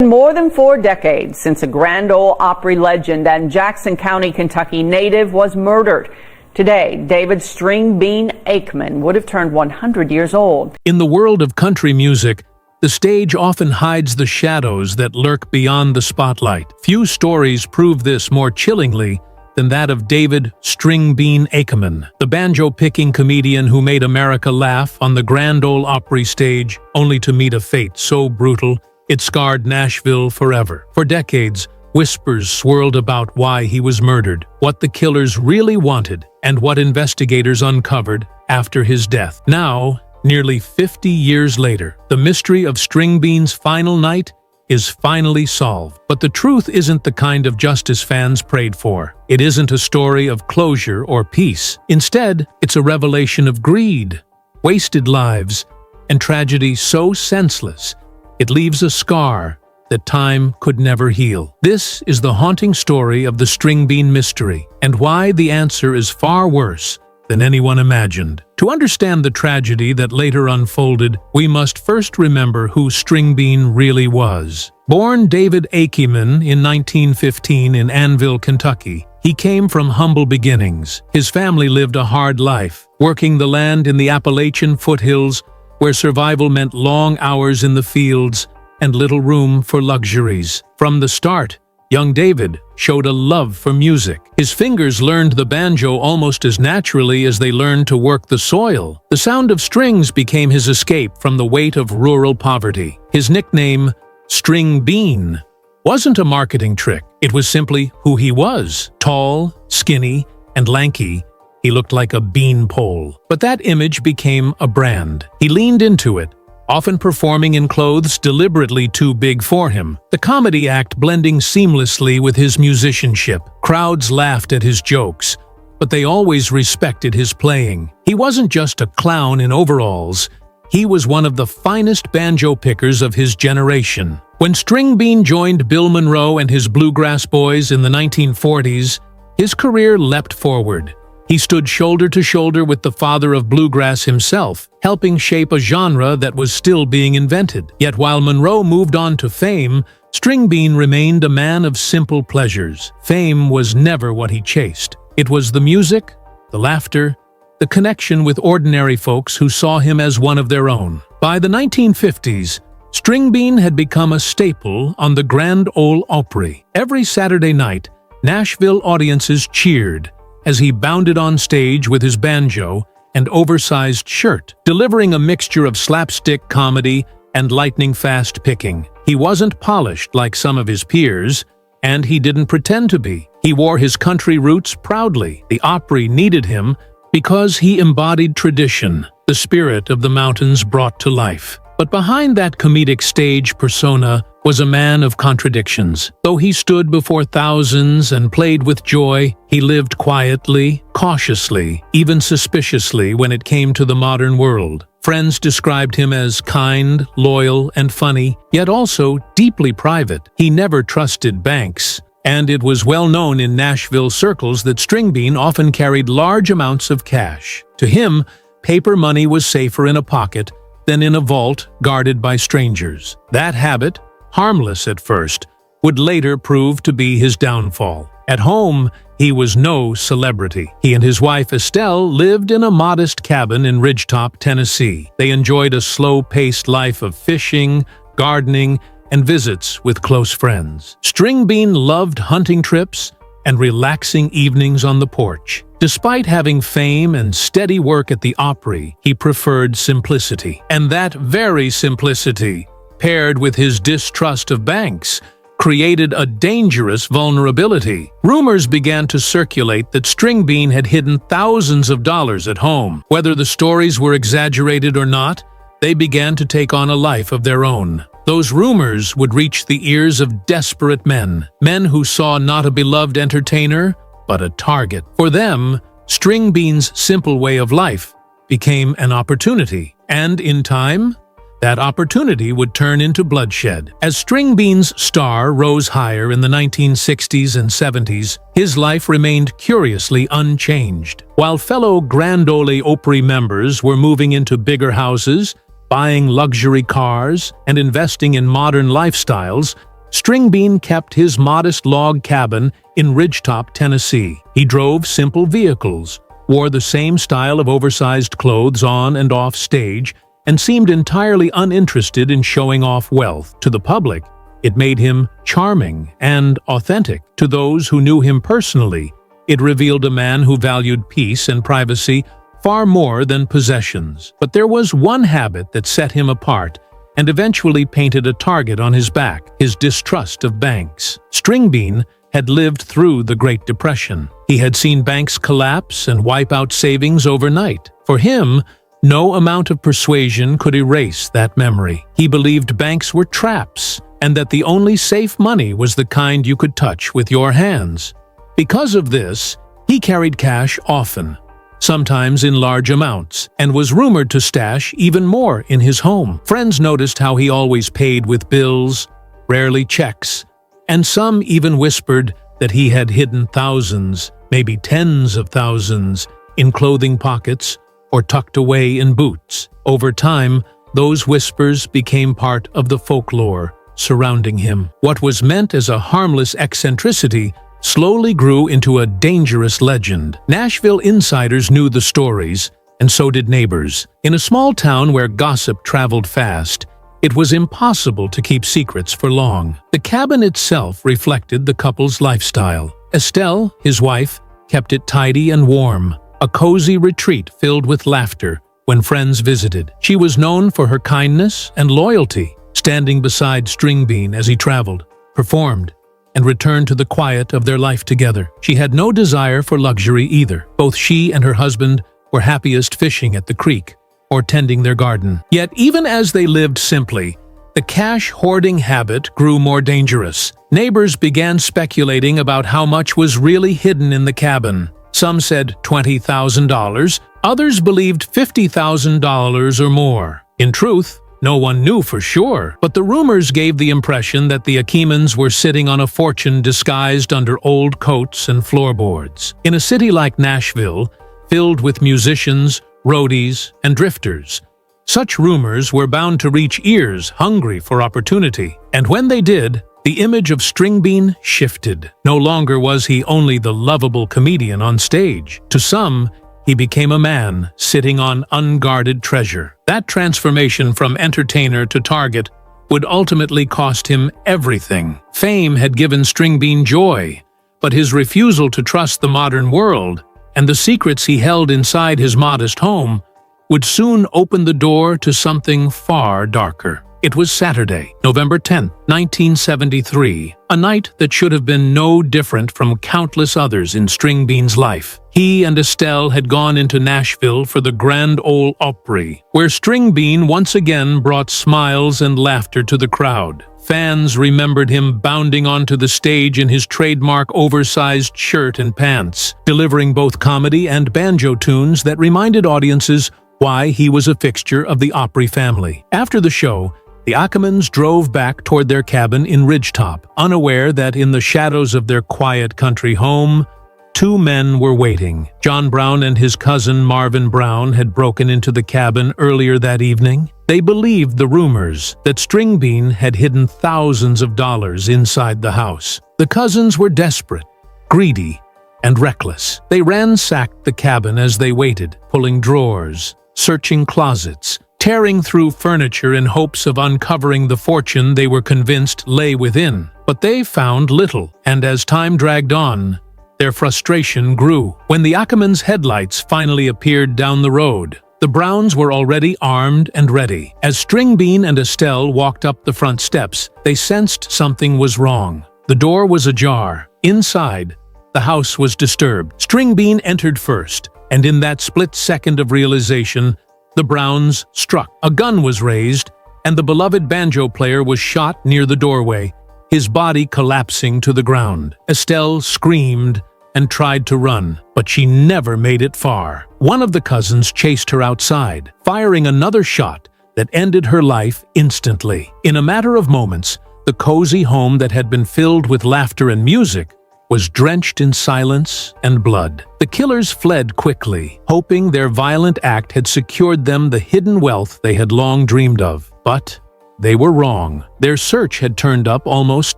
More than 4 decades since a Grand Ole Opry legend and Jackson County, Kentucky native was murdered. Today, David Stringbean Akeman would have turned 100 years old. In the world of country music, the stage often hides the shadows that lurk beyond the spotlight. Few stories prove this more chillingly than that of David Stringbean Akeman, the banjo-picking comedian who made America laugh on the Grand Ole Opry stage, only to meet a fate so brutal it scarred Nashville forever. For decades, whispers swirled about why he was murdered, what the killers really wanted, and what investigators uncovered after his death. Now, nearly 50 years later, the mystery of Stringbean's final night is finally solved. But the truth isn't the kind of justice fans prayed for. It isn't a story of closure or peace. Instead, it's a revelation of greed, wasted lives, and tragedy so senseless it leaves a scar that time could never heal. This is the haunting story of the Stringbean mystery, and why the answer is far worse than anyone imagined. To understand the tragedy that later unfolded, we must first remember who Stringbean really was. Born David Akeman in 1915 in Annville, Kentucky, he came from humble beginnings. His family lived a hard life, working the land in the Appalachian foothills, where survival meant long hours in the fields and little room for luxuries. From the start, young David showed a love for music. His fingers learned the banjo almost as naturally as they learned to work the soil. The sound of strings became his escape from the weight of rural poverty. His nickname, Stringbean, wasn't a marketing trick. It was simply who he was. Tall, skinny, and lanky, he looked like a beanpole. But that image became a brand. He leaned into it, often performing in clothes deliberately too big for him, the comedy act blending seamlessly with his musicianship. Crowds laughed at his jokes, but they always respected his playing. He wasn't just a clown in overalls. He was one of the finest banjo pickers of his generation. When Stringbean joined Bill Monroe and his Bluegrass Boys in the 1940s, his career leapt forward. He stood shoulder to shoulder with the father of bluegrass himself, helping shape a genre that was still being invented. Yet while Monroe moved on to fame, Stringbean remained a man of simple pleasures. Fame was never what he chased. It was the music, the laughter, the connection with ordinary folks who saw him as one of their own. By the 1950s, Stringbean had become a staple on the Grand Ole Opry. Every Saturday night, Nashville audiences cheered as he bounded on stage with his banjo and oversized shirt, delivering a mixture of slapstick comedy and lightning-fast picking. He wasn't polished like some of his peers, and he didn't pretend to be. He wore his country roots proudly. The Opry needed him because he embodied tradition, the spirit of the mountains brought to life. But behind that comedic stage persona was a man of contradictions. Though he stood before thousands and played with joy, he lived quietly, cautiously, even suspiciously when it came to the modern world. Friends described him as kind, loyal, and funny, yet also deeply private. He never trusted banks, and it was well known in Nashville circles that Stringbean often carried large amounts of cash. To him, paper money was safer in a pocket than in a vault guarded by strangers. That habit, harmless at first, would later prove to be his downfall. At home, he was no celebrity. He and his wife Estelle lived in a modest cabin in Ridgetop, Tennessee. They enjoyed a slow-paced life of fishing, gardening, and visits with close friends. Stringbean loved hunting trips and relaxing evenings on the porch. Despite having fame and steady work at the Opry, he preferred simplicity. And that very simplicity, paired with his distrust of banks, created a dangerous vulnerability. Rumors began to circulate that Stringbean had hidden thousands of dollars at home. Whether the stories were exaggerated or not, they began to take on a life of their own. Those rumors would reach the ears of desperate men who saw not a beloved entertainer, but a target. For them, Stringbean's simple way of life became an opportunity, and in time, that opportunity would turn into bloodshed. As Stringbean's star rose higher in the 1960s and 70s, his life remained curiously unchanged. While fellow Grand Ole Opry members were moving into bigger houses, buying luxury cars, and investing in modern lifestyles, Stringbean kept his modest log cabin in Ridgetop, Tennessee. He drove simple vehicles, wore the same style of oversized clothes on and off stage, and seemed entirely uninterested in showing off wealth. To the public, it made him charming and authentic. To those who knew him personally, it revealed a man who valued peace and privacy far more than possessions. But there was one habit that set him apart and eventually painted a target on his back: his distrust of banks. Stringbean had lived through the Great Depression. He had seen banks collapse and wipe out savings overnight. For him, no amount of persuasion could erase that memory. He believed banks were traps, and that the only safe money was the kind you could touch with your hands. Because of this, he carried cash often, sometimes in large amounts, and was rumored to stash even more in his home. Friends noticed how he always paid with bills, rarely checks, and some even whispered that he had hidden thousands, maybe tens of thousands, in clothing pockets or tucked away in boots. Over time, those whispers became part of the folklore surrounding him. What was meant as a harmless eccentricity slowly grew into a dangerous legend. Nashville insiders knew the stories, and so did neighbors. In a small town where gossip traveled fast, it was impossible to keep secrets for long. The cabin itself reflected the couple's lifestyle. Estelle, his wife, kept it tidy and warm, a cozy retreat filled with laughter when friends visited. She was known for her kindness and loyalty, standing beside Stringbean as he traveled, performed, and returned to the quiet of their life together. She had no desire for luxury either. Both she and her husband were happiest fishing at the creek or tending their garden. Yet even as they lived simply, the cash-hoarding habit grew more dangerous. Neighbors began speculating about how much was really hidden in the cabin. Some said $20,000, others believed $50,000 or more. In truth, no one knew for sure, but the rumors gave the impression that the Akemans were sitting on a fortune disguised under old coats and floorboards. In a city like Nashville, filled with musicians, roadies, and drifters, such rumors were bound to reach ears hungry for opportunity. And when they did, the image of Stringbean shifted. No longer was he only the lovable comedian on stage. To some, he became a man sitting on unguarded treasure. That transformation from entertainer to target would ultimately cost him everything. Fame had given Stringbean joy, but his refusal to trust the modern world and the secrets he held inside his modest home would soon open the door to something far darker. It was Saturday, November 10, 1973, a night that should have been no different from countless others in Stringbean's life. He and Estelle had gone into Nashville for the Grand Ole Opry, where Stringbean once again brought smiles and laughter to the crowd. Fans remembered him bounding onto the stage in his trademark oversized shirt and pants, delivering both comedy and banjo tunes that reminded audiences why he was a fixture of the Opry family. After the show, the Akemans drove back toward their cabin in Ridgetop, unaware that in the shadows of their quiet country home, two men were waiting. John Brown and his cousin Marvin Brown had broken into the cabin earlier that evening. They believed the rumors that Stringbean had hidden thousands of dollars inside the house. The cousins were desperate, greedy, and reckless. They ransacked the cabin as they waited, pulling drawers, searching closets, tearing through furniture in hopes of uncovering the fortune they were convinced lay within. But they found little, and as time dragged on, their frustration grew. When the Akemans' headlights finally appeared down the road, the Browns were already armed and ready. As Stringbean and Estelle walked up the front steps, they sensed something was wrong. The door was ajar. Inside, the house was disturbed. Stringbean entered first, and in that split second of realization, the Browns struck. A gun was raised, and the beloved banjo player was shot near the doorway, his body collapsing to the ground. Estelle screamed and tried to run, but she never made it far. One of the cousins chased her outside, firing another shot that ended her life instantly. In a matter of moments, the cozy home that had been filled with laughter and music was drenched in silence and blood. The killers fled quickly, hoping their violent act had secured them the hidden wealth they had long dreamed of. But they were wrong. Their search had turned up almost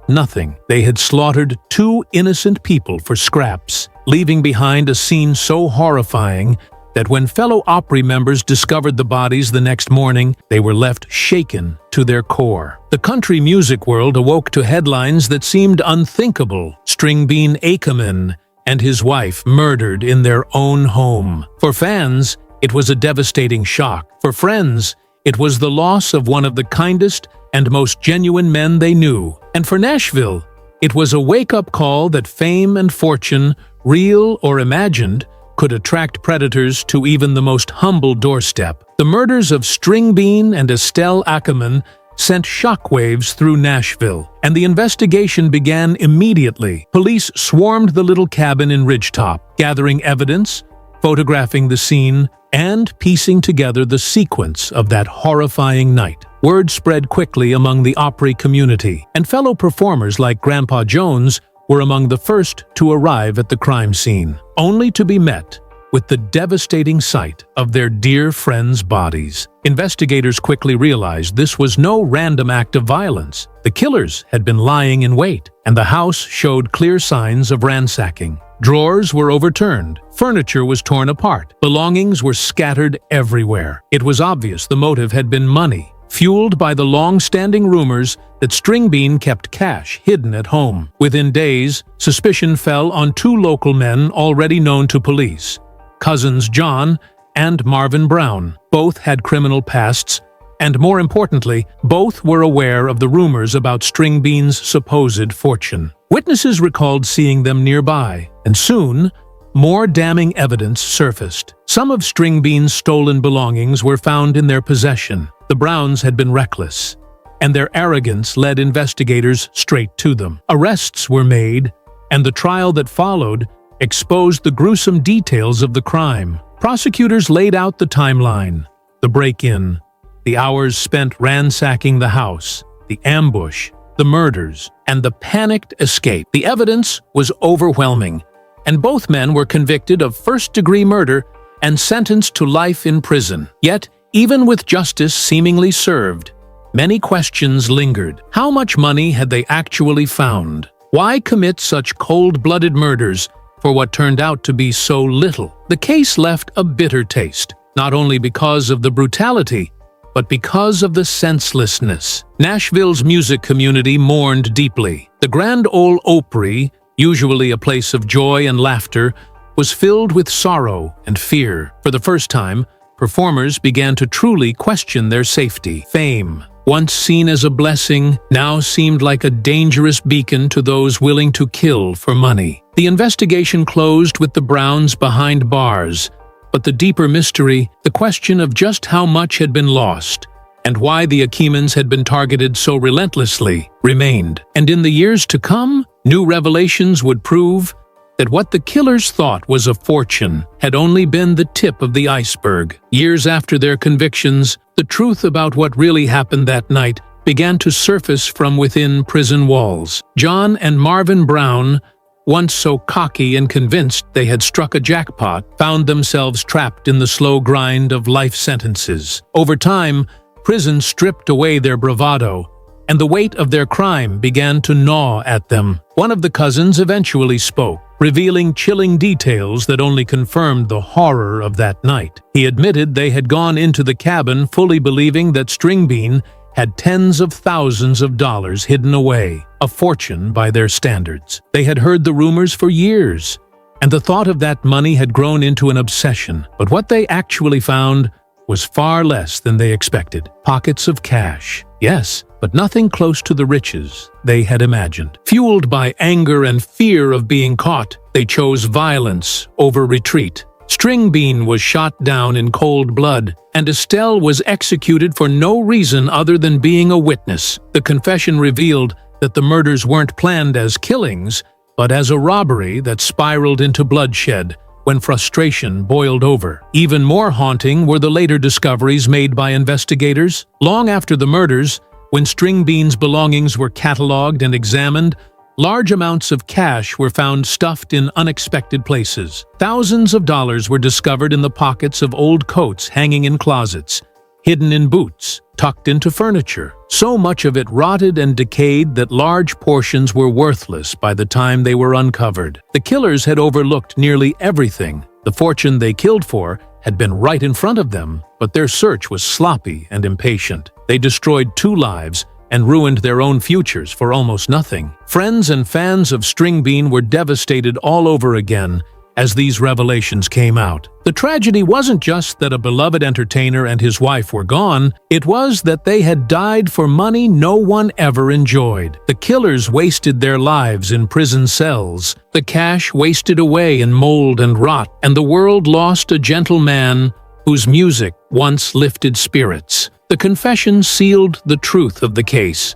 nothing. They had slaughtered 2 innocent people for scraps, leaving behind a scene so horrifying that when fellow Opry members discovered the bodies the next morning, they were left shaken to their core. The country music world awoke to headlines that seemed unthinkable. Stringbean Akeman and his wife murdered in their own home. For fans, it was a devastating shock. For friends, it was the loss of one of the kindest and most genuine men they knew. And for Nashville, it was a wake-up call that fame and fortune, real or imagined, could attract predators to even the most humble doorstep. The murders of Stringbean and Estelle Akeman sent shockwaves through Nashville, and the investigation began immediately. Police swarmed the little cabin in Ridgetop, gathering evidence, photographing the scene, and piecing together the sequence of that horrifying night. Word spread quickly among the Opry community, and fellow performers like Grandpa Jones were among the first to arrive at the crime scene, only to be met with the devastating sight of their dear friends' bodies. Investigators quickly realized this was no random act of violence. The killers had been lying in wait, and the house showed clear signs of ransacking. Drawers were overturned, furniture was torn apart, belongings were scattered everywhere. It was obvious the motive had been money, fueled by the long-standing rumors that Stringbean kept cash hidden at home. Within days, suspicion fell on 2 local men already known to police, cousins John and Marvin Brown. Both had criminal pasts, and more importantly, both were aware of the rumors about Stringbean's supposed fortune. Witnesses recalled seeing them nearby, and soon, more damning evidence surfaced. Some of Stringbean's stolen belongings were found in their possession. The Browns had been reckless, and their arrogance led investigators straight to them. Arrests were made, and the trial that followed exposed the gruesome details of the crime. Prosecutors laid out the timeline: the break-in, the hours spent ransacking the house, the ambush, the murders, and the panicked escape. The evidence was overwhelming, and both men were convicted of first-degree murder and sentenced to life in prison. Yet, even with justice seemingly served, many questions lingered. How much money had they actually found? Why commit such cold-blooded murders for what turned out to be so little? The case left a bitter taste, not only because of the brutality, but because of the senselessness. Nashville's music community mourned deeply. The Grand Ole Opry, usually a place of joy and laughter, was filled with sorrow and fear. For the first time, performers began to truly question their safety. Fame, once seen as a blessing, now seemed like a dangerous beacon to those willing to kill for money. The investigation closed with the Browns behind bars, but the deeper mystery, the question of just how much had been lost, and why the Akemans had been targeted so relentlessly, remained. And in the years to come, new revelations would prove that what the killers thought was a fortune had only been the tip of the iceberg. Years after their convictions, the truth about what really happened that night began to surface from within prison walls. John and Marvin Brown, once so cocky and convinced they had struck a jackpot, found themselves trapped in the slow grind of life sentences. Over time, prison stripped away their bravado, and the weight of their crime began to gnaw at them. One of the cousins eventually spoke, revealing chilling details that only confirmed the horror of that night. He admitted they had gone into the cabin fully believing that Stringbean had tens of thousands of dollars hidden away, a fortune by their standards. They had heard the rumors for years, and the thought of that money had grown into an obsession. But what they actually found was far less than they expected. Pockets of cash, yes, but nothing close to the riches they had imagined. Fueled by anger and fear of being caught, they chose violence over retreat. Stringbean was shot down in cold blood, and Estelle was executed for no reason other than being a witness. The confession revealed that the murders weren't planned as killings, but as a robbery that spiraled into bloodshed when frustration boiled over. Even more haunting were the later discoveries made by investigators. Long after the murders, when Stringbean's belongings were cataloged and examined, large amounts of cash were found stuffed in unexpected places. Thousands of dollars were discovered in the pockets of old coats hanging in closets, hidden in boots, tucked into furniture. So much of it rotted and decayed that large portions were worthless by the time they were uncovered. The killers had overlooked nearly everything. The fortune they killed for had been right in front of them, but their search was sloppy and impatient. They destroyed 2 lives and ruined their own futures for almost nothing. Friends and fans of Stringbean were devastated all over again as these revelations came out. The tragedy wasn't just that a beloved entertainer and his wife were gone, it was that they had died for money no one ever enjoyed. The killers wasted their lives in prison cells, the cash wasted away in mold and rot, and the world lost a gentle man whose music once lifted spirits. The confession sealed the truth of the case.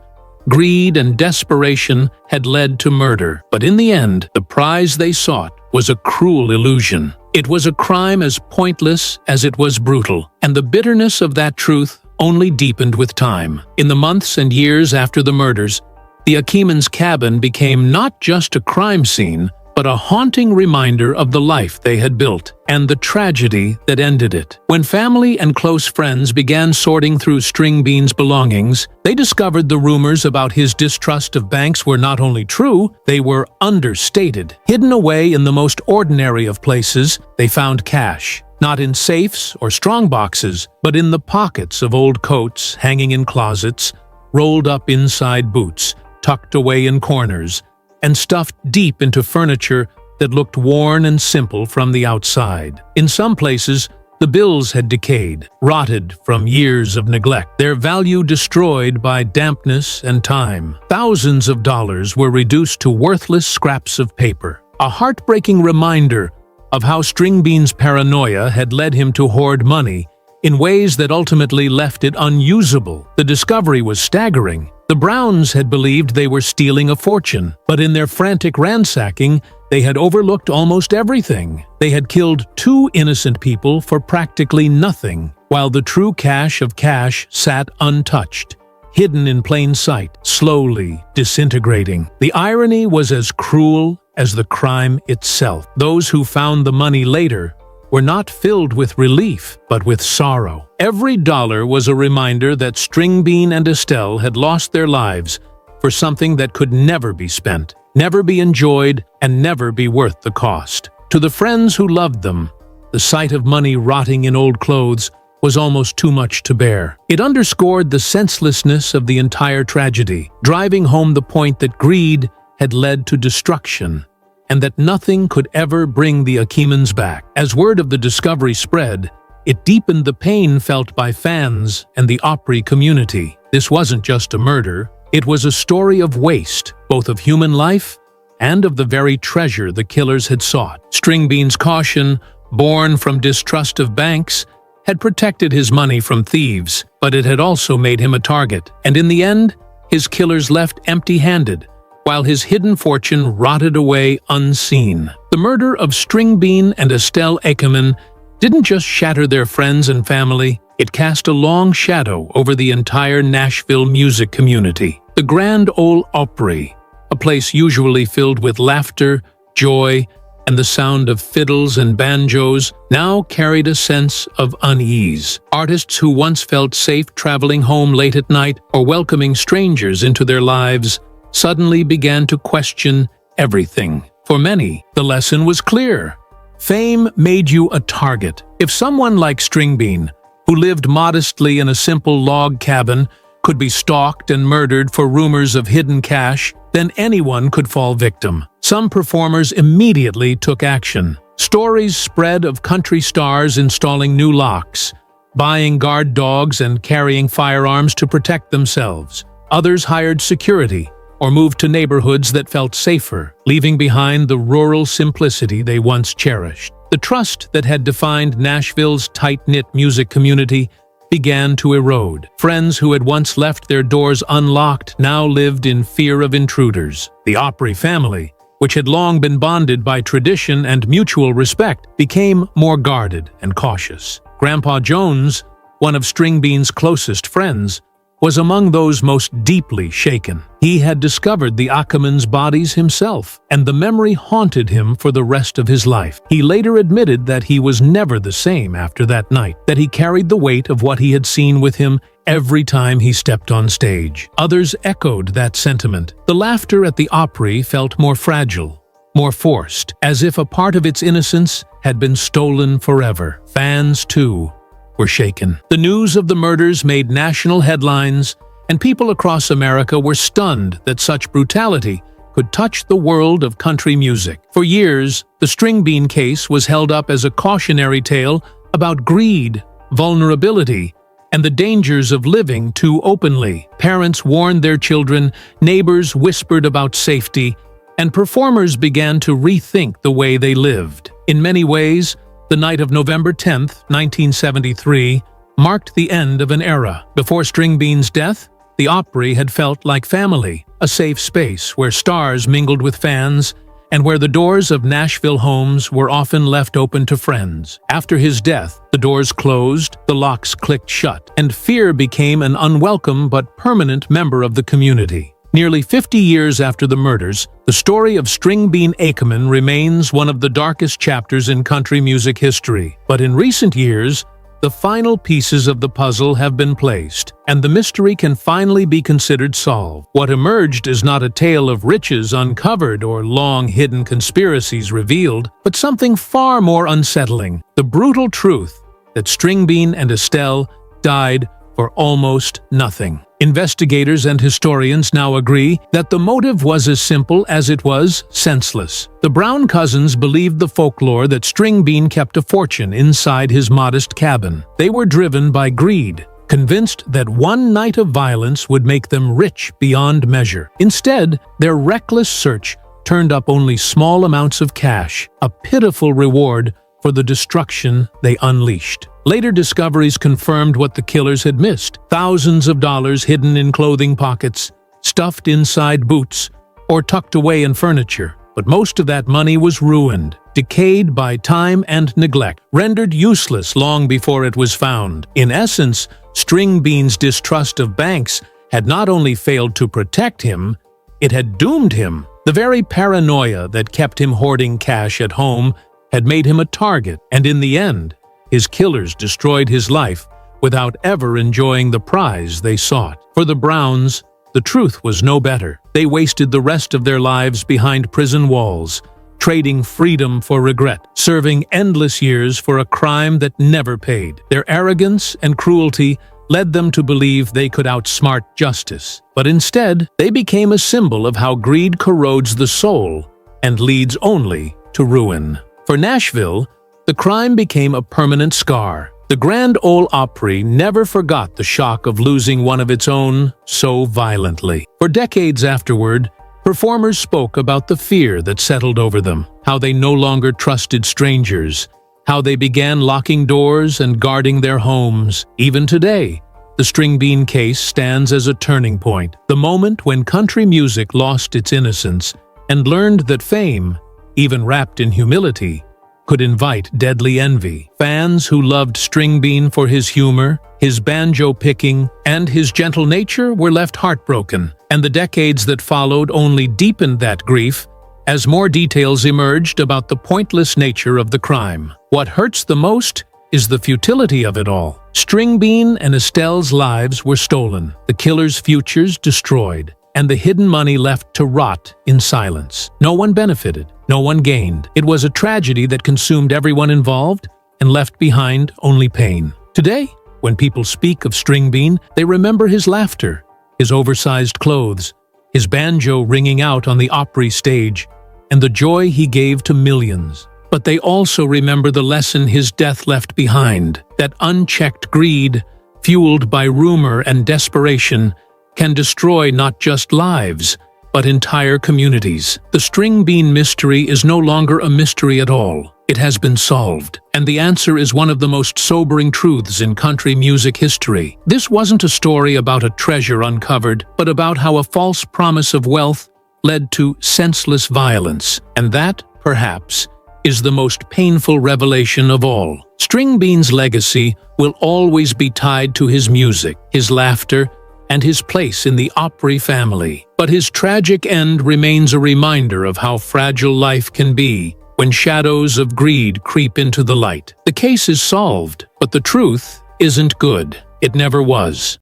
Greed and desperation had led to murder, but in the end, the prize they sought was a cruel illusion. It was a crime as pointless as it was brutal, and the bitterness of that truth only deepened with time. In the months and years after the murders, the Akeman's cabin became not just a crime scene, but a haunting reminder of the life they had built and the tragedy that ended it. When family and close friends began sorting through Stringbean's belongings, they discovered the rumors about his distrust of banks were not only true, they were understated. Hidden away in the most ordinary of places, they found cash, not in safes or strong boxes, but in the pockets of old coats hanging in closets, rolled up inside boots, tucked away in corners, and stuffed deep into furniture that looked worn and simple from the outside. In some places, the bills had decayed, rotted from years of neglect, their value destroyed by dampness and time. Thousands of dollars were reduced to worthless scraps of paper, a heartbreaking reminder of how Stringbean's paranoia had led him to hoard money in ways that ultimately left it unusable. The discovery was staggering. The Browns had believed they were stealing a fortune, but in their frantic ransacking, they had overlooked almost everything. They had killed 2 innocent people for practically nothing, while the true cache of cash sat untouched, hidden in plain sight, slowly disintegrating. The irony was as cruel as the crime itself. Those who found the money later were not filled with relief, but with sorrow. Every dollar was a reminder that Stringbean and Estelle had lost their lives for something that could never be spent, never be enjoyed, and never be worth the cost. To the friends who loved them, the sight of money rotting in old clothes was almost too much to bear. It underscored the senselessness of the entire tragedy, driving home the point that greed had led to destruction, and that nothing could ever bring the Akemans back. As word of the discovery spread, it deepened the pain felt by fans and the Opry community. This wasn't just a murder, it was a story of waste, both of human life and of the very treasure the killers had sought. Stringbean's caution, born from distrust of banks, had protected his money from thieves, but it had also made him a target. And in the end, his killers left empty-handed, while his hidden fortune rotted away unseen. The murder of Stringbean and Estelle Akeman didn't just shatter their friends and family, it cast a long shadow over the entire Nashville music community. The Grand Ole Opry, a place usually filled with laughter, joy, and the sound of fiddles and banjos, now carried a sense of unease. Artists who once felt safe traveling home late at night or welcoming strangers into their lives suddenly began to question everything. For many, the lesson was clear. Fame made you a target. If someone like Stringbean, who lived modestly in a simple log cabin, could be stalked and murdered for rumors of hidden cash, then anyone could fall victim. Some performers immediately took action. Stories spread of country stars installing new locks, buying guard dogs and carrying firearms to protect themselves. Others hired security or moved to neighborhoods that felt safer, leaving behind the rural simplicity they once cherished. The trust that had defined Nashville's tight-knit music community began to erode. Friends who had once left their doors unlocked now lived in fear of intruders. The Opry family, which had long been bonded by tradition and mutual respect, became more guarded and cautious. Grandpa Jones, one of Stringbean's closest friends, was among those most deeply shaken. He had discovered the Akeman's bodies himself, and the memory haunted him for the rest of his life. He later admitted that he was never the same after that night, that he carried the weight of what he had seen with him every time he stepped on stage. Others echoed that sentiment. The laughter at the Opry felt more fragile, more forced, as if a part of its innocence had been stolen forever. Fans, too, were shaken. The news of the murders made national headlines, and people across America were stunned that such brutality could touch the world of country music. For years, the Stringbean case was held up as a cautionary tale about greed, vulnerability, and the dangers of living too openly. Parents warned their children, neighbors whispered about safety, and performers began to rethink the way they lived. In many ways, the night of November 10, 1973, marked the end of an era. Before Stringbean's death, the Opry had felt like family, a safe space where stars mingled with fans and where the doors of Nashville homes were often left open to friends. After his death, the doors closed, the locks clicked shut, and fear became an unwelcome but permanent member of the community. Nearly 50 years after the murders, the story of Stringbean Akeman remains one of the darkest chapters in country music history. But in recent years, the final pieces of the puzzle have been placed, and the mystery can finally be considered solved. What emerged is not a tale of riches uncovered or long-hidden conspiracies revealed, but something far more unsettling: the brutal truth that Stringbean and Estelle died for almost nothing. Investigators and historians now agree that the motive was as simple as it was senseless. The Brown cousins believed the folklore that Stringbean kept a fortune inside his modest cabin. They were driven by greed, convinced that one night of violence would make them rich beyond measure. Instead, their reckless search turned up only small amounts of cash, a pitiful reward for the destruction they unleashed. Later discoveries confirmed what the killers had missed: thousands of dollars hidden in clothing pockets, stuffed inside boots, or tucked away in furniture. But most of that money was ruined, decayed by time and neglect, rendered useless long before it was found. In essence, Stringbean's distrust of banks had not only failed to protect him, it had doomed him. The very paranoia that kept him hoarding cash at home had made him a target, and in the end, his killers destroyed his life without ever enjoying the prize they sought. For the Browns, the truth was no better. They wasted the rest of their lives behind prison walls, trading freedom for regret, serving endless years for a crime that never paid. Their arrogance and cruelty led them to believe they could outsmart justice. But instead, they became a symbol of how greed corrodes the soul and leads only to ruin. For Nashville, the crime became a permanent scar. The Grand Ole Opry never forgot the shock of losing one of its own so violently. For decades afterward, performers spoke about the fear that settled over them, how they no longer trusted strangers, how they began locking doors and guarding their homes. Even today, the Stringbean case stands as a turning point, the moment when country music lost its innocence and learned that fame, even wrapped in humility, could invite deadly envy. Fans who loved Stringbean for his humor, his banjo-picking, and his gentle nature were left heartbroken, and the decades that followed only deepened that grief as more details emerged about the pointless nature of the crime. What hurts the most is the futility of it all. Stringbean and Estelle's lives were stolen, the killers' futures destroyed, and the hidden money left to rot in silence. No one benefited. No one gained. It was a tragedy that consumed everyone involved and left behind only pain. Today, when people speak of Stringbean, they remember his laughter, his oversized clothes, his banjo ringing out on the Opry stage, and the joy he gave to millions. But they also remember the lesson his death left behind, that unchecked greed, fueled by rumor and desperation, can destroy not just lives, but entire communities. The Stringbean mystery is no longer a mystery at all. It has been solved, and the answer is one of the most sobering truths in country music history. This wasn't a story about a treasure uncovered, but about how a false promise of wealth led to senseless violence, and that, perhaps, is the most painful revelation of all. Stringbean's legacy will always be tied to his music, his laughter, and his place in the Opry family. But his tragic end remains a reminder of how fragile life can be when shadows of greed creep into the light. The case is solved, but the truth isn't good. It never was.